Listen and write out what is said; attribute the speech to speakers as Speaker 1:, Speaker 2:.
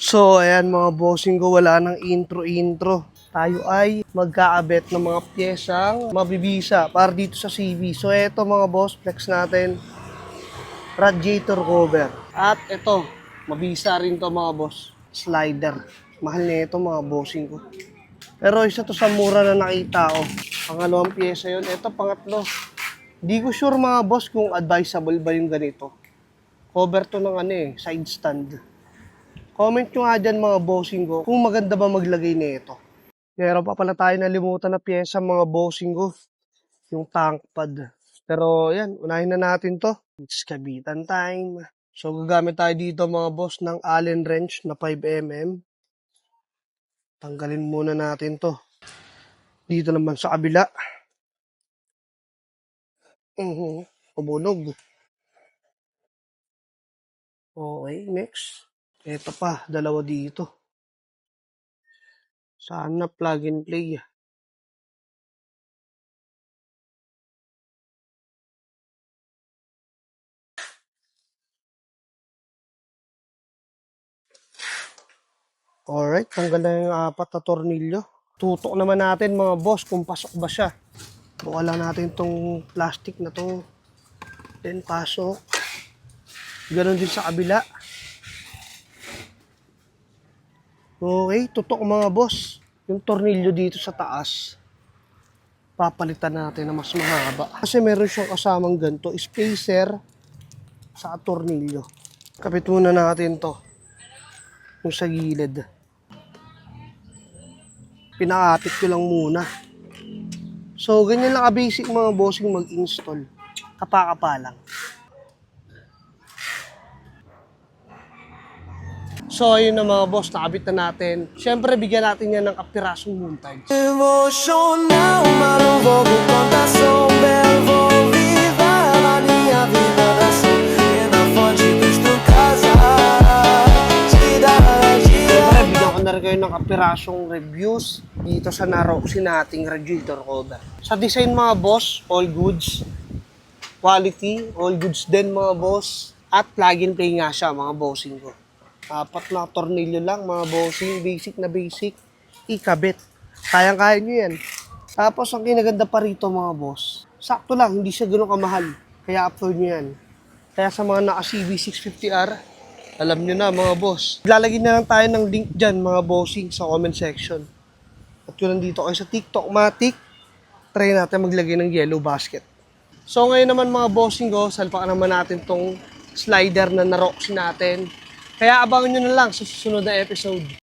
Speaker 1: So, ayan mga bossing ko, wala nang intro-intro. Tayo ay magkaabet ng mga piyesang mabibisa para dito sa CV. So, eto mga boss, flex natin. Radiator cover. At ito, mabisa rin to mga boss. Slider. Mahal na ito mga bossing ko. Pero isa to sa mura na nakita ko. Pangalawang piyesa yun. Ito, pangatlo. Di ko sure mga boss kung advisable ba yung ganito. Cover to ng side stand. Comment nyo nga dyan mga bossing ko kung maganda ba maglagay nito. Meron pa pala tayo nalimutan na pyesa mga bossing ko. Yung tank pad. Pero yan, unahin na natin to. It's kabitan time. So gagamit tayo dito mga boss ng Allen wrench na 5mm. Tanggalin muna natin to. Dito naman sa kabila. Pumunog. Okay, next. Ito pa, dalawa dito. Sana plug and play. Alright, tanggal na yung 4 na tornilyo. Tutok naman natin mga boss kung pasok ba siya. Buka lang natin tong plastic na to. Then pasok. Ganon din sa kabila. Okay, tutok mga boss. Yung tornilyo dito sa taas, papalitan natin na mas mahaba. Kasi meron siyang kasamang ganito, spacer sa tornilyo. Kapit muna natin to. Yung sa gilid. Pinakapit ko lang muna. So, ganyan lang ka-basic mga bossing mag-install. Kapakapa lang. So, ayun na mga boss, nakabit na natin. Siyempre, bigyan natin yan ng kapirasong montage.
Speaker 2: Emocional, mas não vou com contação. Belo, vou viver a minha vida assim. E na fonte dos tu casa.
Speaker 1: Siyempre, bigyan ko na rin kayo ng kapirasong reviews dito sa Naroxi nating radiator cover. Sa design mga boss, all goods. Quality, all goods din mga boss. At plug and play nga siya mga bossing ko. 4 na tornilyo lang mga bossing, basic na basic. Ikabit. Kayang-kaya nyo yan. Tapos ang kinaganda pa rito mga boss, sakto lang, hindi siya gano'ng kamahal. Kaya upload nyo yan. Kaya sa mga naka-CB650R, alam nyo na mga boss. Lalagyan na lang tayo ng link dyan mga bossing sa comment section. At kung nandito kayo sa TikTok Matic, try natin maglagay ng yellow basket. So ngayon naman mga bossing ko, salpakan naman natin tong slider na Naroxi natin. Kaya abangan nyo na lang sa susunod na episode.